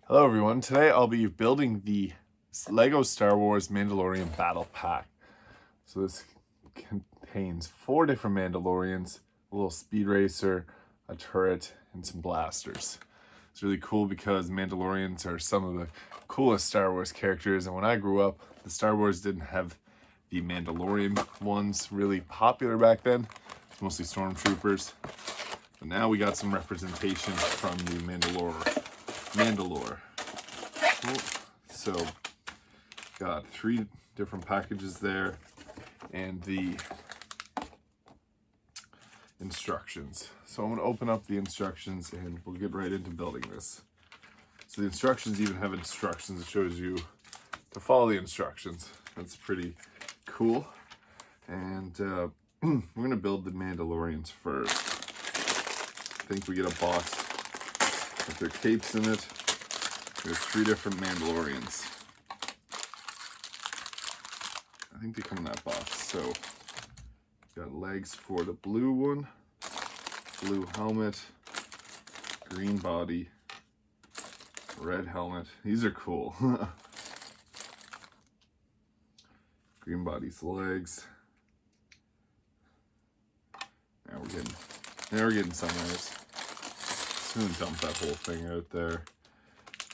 Hello everyone, today I'll be building the Lego Star Wars Mandalorian Battle Pack. So this contains 4 different Mandalorians, a little speed racer, a turret, and some blasters. It's really cool because Mandalorians are some of the coolest Star Wars characters, and when I grew up, the Star Wars didn't have the Mandalorian ones really popular back then. It's mostly stormtroopers. But now we got some representation from the Mandalore. So, got 3 different packages there, and the instructions. So I'm going to open up the instructions and we'll get right into building this. So the instructions even have instructions. It shows you to follow the instructions. That's pretty cool. And we're going to build the Mandalorians first. I think we get a box with their capes in it. There's 3 different Mandalorians. I think they come in that box. So, got legs for the blue one, blue helmet, green body, red helmet. These are cool. Green body's legs. Now we're getting somewhere. Just gonna dump that whole thing out there.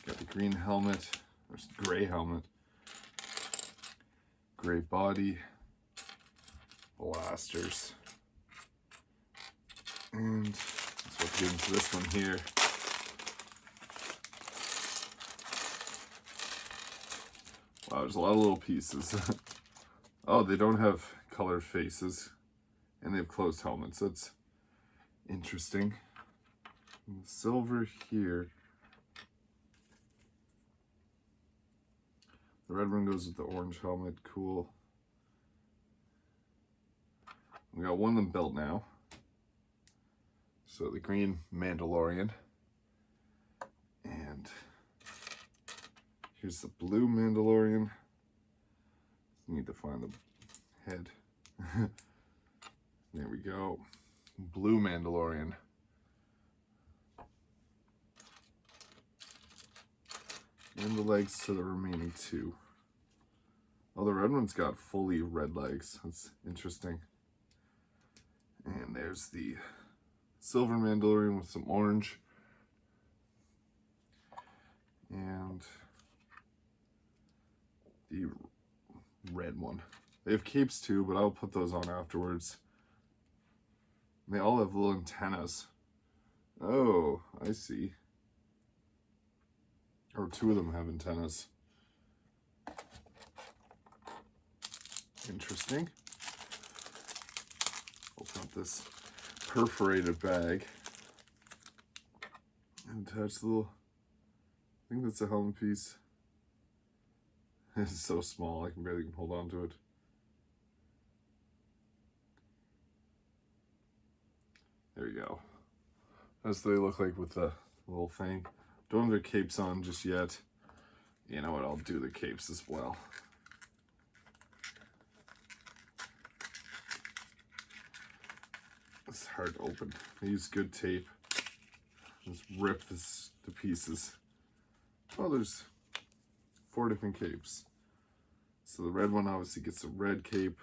Got the green helmet, or gray helmet, gray body, blasters, and let's get into this one here. Wow, there's a lot of little pieces. Oh, they don't have colored faces, and they have closed helmets. That's interesting. And the silver here. The red one goes with the orange helmet. Cool. We got one of them built now. So the green Mandalorian. And here's the blue Mandalorian. Need to find the head. There we go. Blue Mandalorian. And the legs to the remaining 2. Oh, the red one's got fully red legs. That's interesting. And there's the silver Mandalorian with some orange. And the red one. They have capes too, but I'll put those on afterwards. They all have little antennas. Oh, I see. Or 2 of them have antennas. Interesting. Open up this perforated bag and attach the little, I think that's a helmet piece. It's so small I can barely hold on to it. There you go. That's what they look like with the little thing. Don't have their capes on just yet. You know what, I'll do the capes as well. It's hard to open. I use good tape. Just rip this to pieces. Oh, there's 4 different capes. So the red one obviously gets a red cape.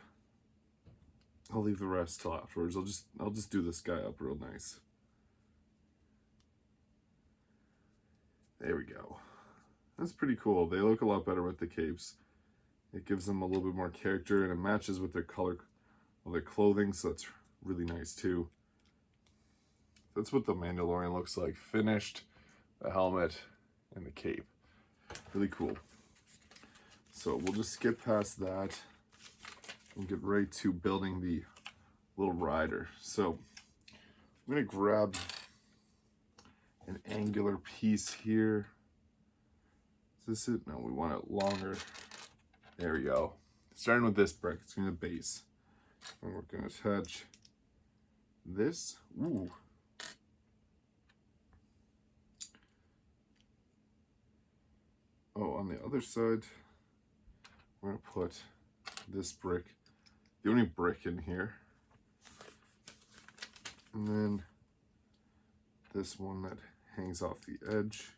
I'll leave the rest till afterwards. I'll just do this guy up real nice. There we go. That's pretty cool. They look a lot better with the capes. It gives them a little bit more character, and it matches with their color of their clothing, so that's really nice too. That's what the Mandalorian looks like. Finished, the helmet, and the cape. Really cool. So we'll just skip past that and get right to building the little rider. So I'm going to grab an angular piece here. Is this it? No, we want it longer. There we go. Starting with this brick, it's going to be the base. And we're going to attach this. Ooh. Oh, on the other side, we're going to put this brick, the only brick in here. And then this one that hangs off the edge.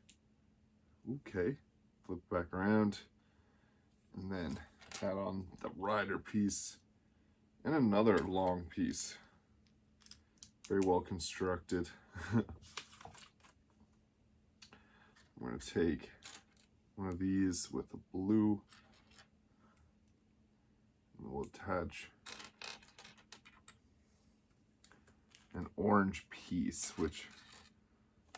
Okay, flip back around, and then add on the rider piece and another long piece. Very well constructed. I'm going to take one of these with the blue, and we'll attach an orange piece, which,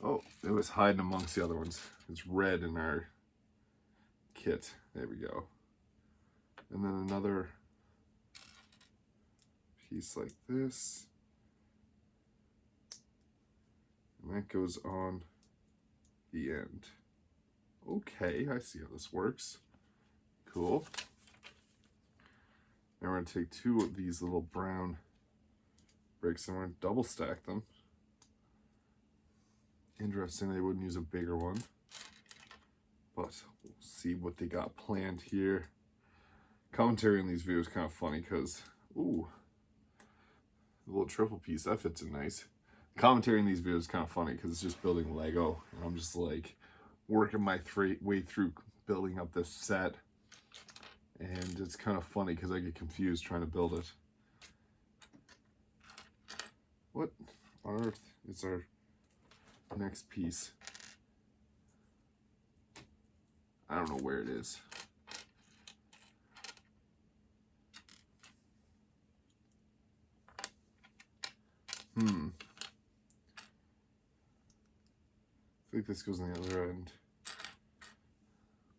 oh, it was hiding amongst the other ones. It's red in our kit. There we go. And then another piece like this. And that goes on the end. Okay, I see how this works. Cool. Now we're going to take two of these little brown bricks and we're going to double stack them. Interesting, they wouldn't use a bigger one. But we'll see what they got planned here. Commentary in these videos is kind of funny because, ooh, the little triple piece, that fits in nice. Commentary in these videos is kind of funny because it's just building Lego. And I'm just like working my way through building up this set. And it's kind of funny because I get confused trying to build it. What on earth is our next piece? I don't know where it is. I think this goes on the other end.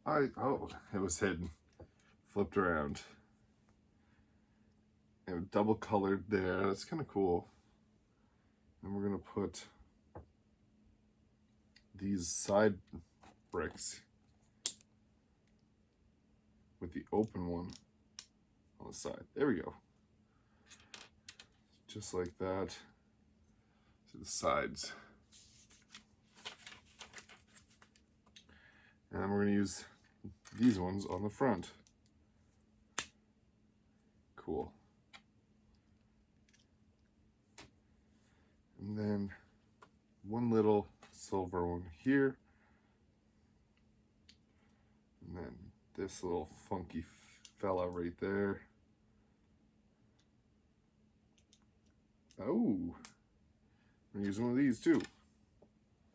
Oh, it was hidden. Flipped around. And double colored there. That's kind of cool. And we're gonna put these side bricks with the open one on the side. There we go. Just like that to the sides. And then we're going to use these ones on the front. Cool. And then one little silver one here. And then this little funky fella right there. Oh, I'm going to use one of these too.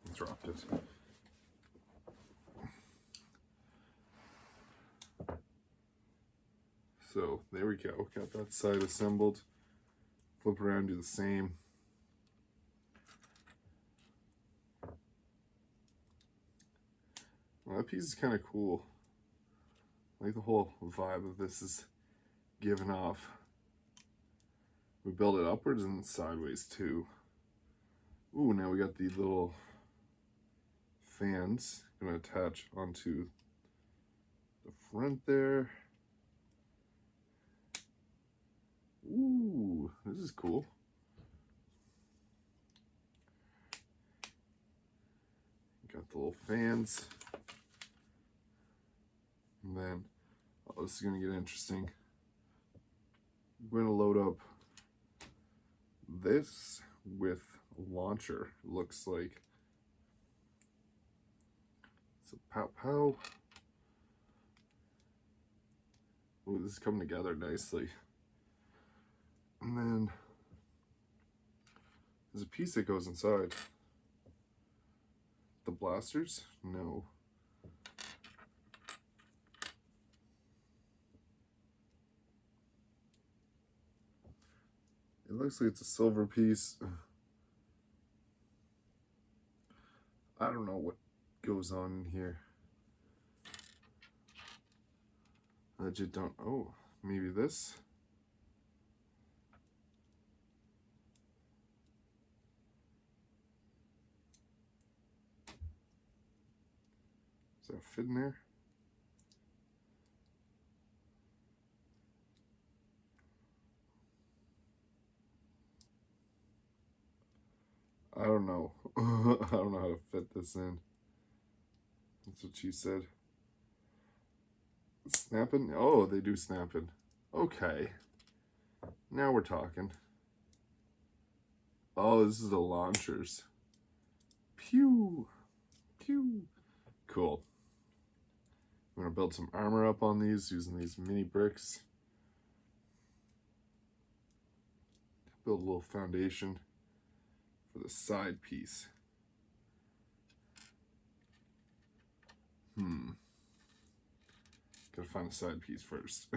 I dropped it. So there we go, got that side assembled. Flip around, do the same. Well, that piece is kind of cool. I like the whole vibe of this is given off. We build it upwards and sideways too. Ooh, now we got the little fans gonna attach onto the front there. Ooh, this is cool. Got the little fans. And then, oh, this is gonna get interesting. We're gonna load up this with a launcher. Looks like it's a pow pow. Ooh, this is coming together nicely. And then there's a piece that goes inside. The blasters? No. It looks like it's a silver piece. I don't know what goes on in here. I legit don't. Oh, maybe this? Does that fit in there? I don't know. I don't know how to fit this in. That's what she said. Snapping? Oh, they do snapping. Okay. Now we're talking. Oh, this is the launchers. Pew! Pew! Cool. to build some armor up on these using these mini bricks. Build a little foundation for the side piece. Gotta find a side piece first.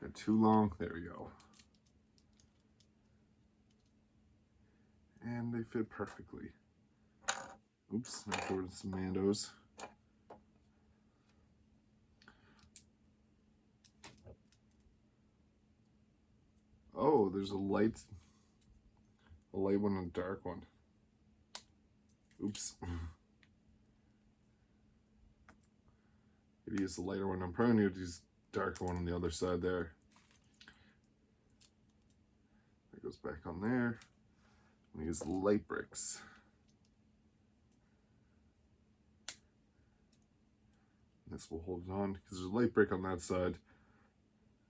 They're too long. There we go. And they fit perfectly. Oops, now towards some Mandos. Oh, there's a light one and a dark one. Oops. Maybe use the lighter one. I'm probably going to use the darker one on the other side there. That goes back on there. I'm going to use the light bricks. This will hold it on because there's a light brick on that side.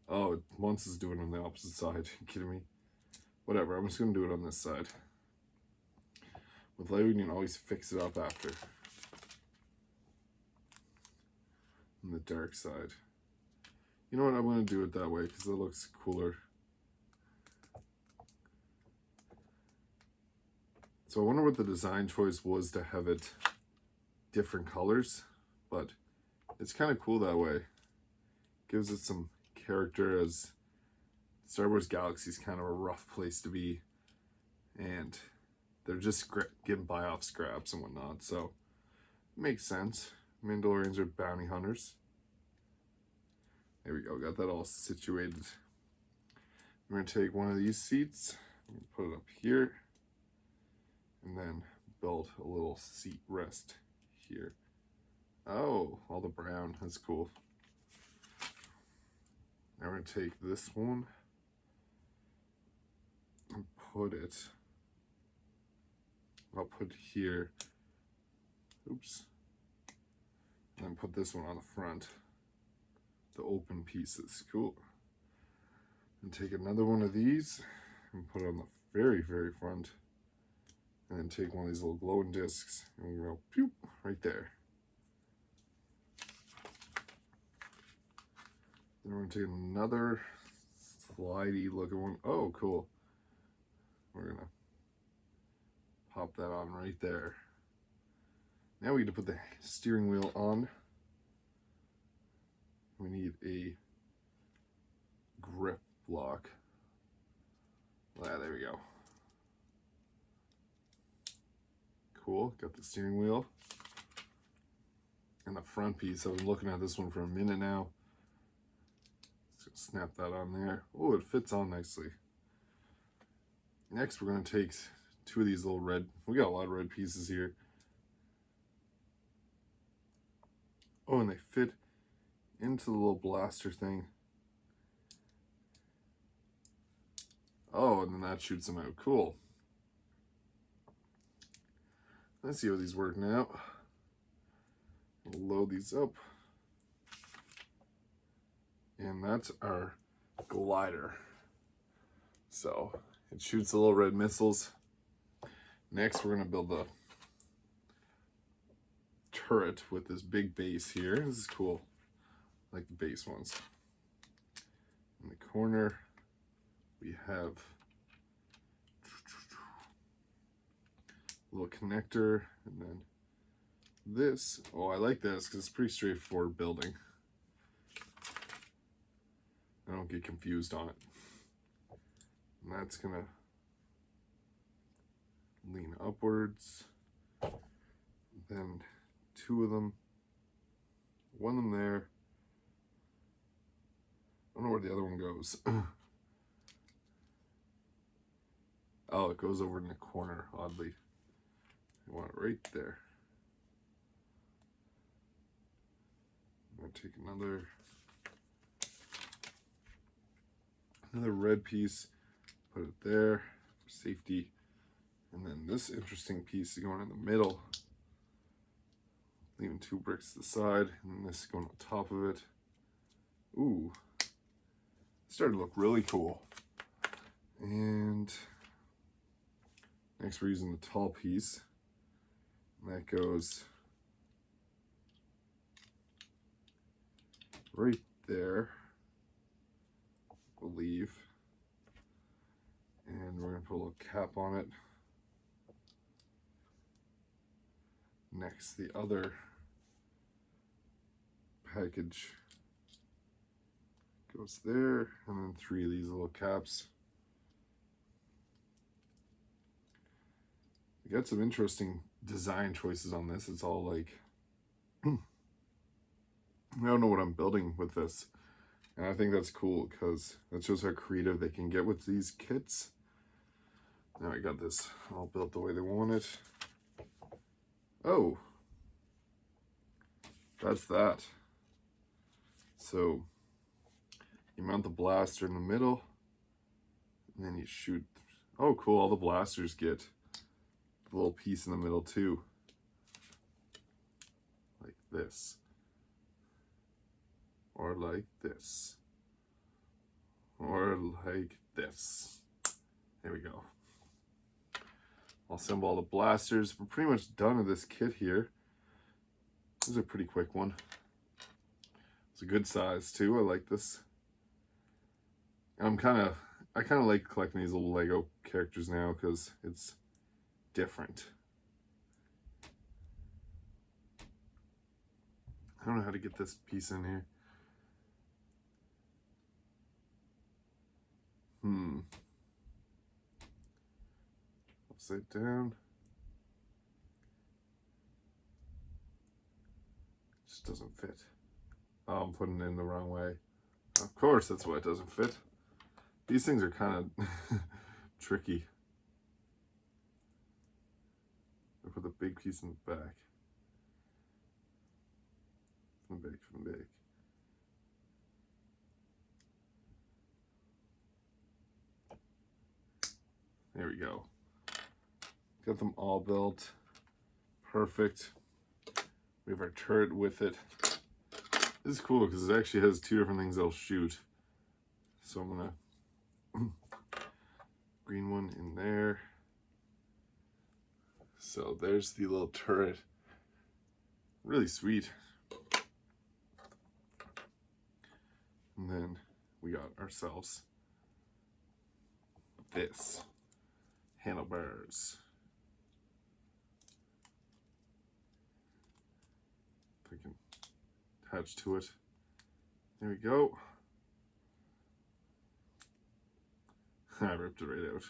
Oh, once is doing it on the opposite side. Are you kidding me? Whatever, I'm just going to do it on this side. With Lego, you can always fix it up after. On the dark side. You know what, I'm going to do it that way because it looks cooler. So I wonder what the design choice was to have it different colors, but it's kind of cool that way. Gives it some character, as Star Wars Galaxy is kind of a rough place to be, and they're just getting by off scraps and whatnot, so it makes sense. Mandalorians are bounty hunters. There we go, got that all situated. We're going to take one of these seats, put it up here, and then build a little seat rest here. Oh, all the brown, that's cool. Now we're going to take this one and put it, I'll put it here. Oops. And then put this one on the front. The open pieces, cool. And take another one of these and put it on the very, very front. And then take one of these little glowing discs and we'll go pew, right there. Then we're going to take another slidey looking one. Oh, cool. We're going to pop that on right there. Now we need to put the steering wheel on. We need a grip block. Ah, there we go. Cool, got the steering wheel. And the front piece, I've been looking at this one for a minute now. Snap that on there. Oh, it fits on nicely. Next, we're going to take two of these little red, we got a lot of red pieces here. Oh, and they fit into the little blaster thing. Oh, and then that shoots them out. Cool. Let's see how these work now. We'll load these up. And that's our glider. So it shoots the little red missiles. Next, we're going to build the turret with this big base here. This is cool. I like the base ones. In the corner, we have a little connector, and then this. Oh, I like this because it's pretty straightforward building. I don't get confused on it. And that's gonna lean upwards. Then two of them, one of them there. I don't know where the other one goes. Oh, it goes over in the corner, oddly. I want it right there. I'm gonna take another red piece, put it there for safety, and then this interesting piece is going in the middle, leaving two bricks to the side, and then this going on top of it. Ooh, it's starting to look really cool. And next we're using the tall piece, and that goes right there, I believe. And we're going to put a little cap on it. Next, the other package goes there, and then 3 of these little caps. We got some interesting design choices on this. It's all like, I don't know what I'm building with this. And I think that's cool because that shows how creative they can get with these kits. Now I got this all built the way they want it. Oh, that's that. So you mount the blaster in the middle, and then you shoot. Oh, cool, all the blasters get a little piece in the middle too. Like this. Or like this. Or like this. There we go. I'll assemble all the blasters. We're pretty much done with this kit here. This is a pretty quick one. It's a good size too. I like this. I kind of like collecting these little Lego characters now because it's different. I don't know how to get this piece in here. Upside down. Just doesn't fit. Oh, I'm putting it in the wrong way. Of course, that's why it doesn't fit. These things are kind of tricky. I put the big piece in the back. From big. There we go. Got them all built. Perfect. We have our turret with it. This is cool because it actually has 2 different things that'll shoot. So I'm gonna green one in there. So there's the little turret. Really sweet. And then we got ourselves this. Handlebars. If we can attach to it. There we go. I ripped it right out.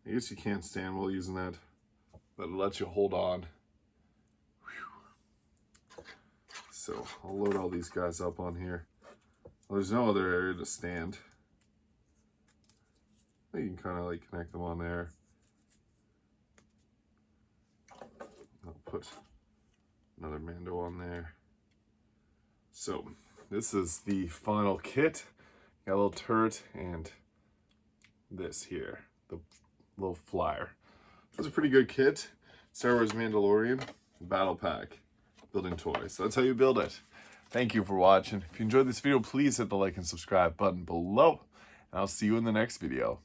I guess you can't stand while using that, but it lets you hold on. Whew. So I'll load all these guys up on here. Well, there's no other area to stand. You can kind of like connect them on there. I'll put another Mando on there. So this is the final kit. Got a little turret and this here, the little flyer. This is a pretty good kit. Star Wars Mandalorian Battle Pack building toys. So that's how you build it. Thank you for watching. If you enjoyed this video, please hit the like and subscribe button below. And I'll see you in the next video.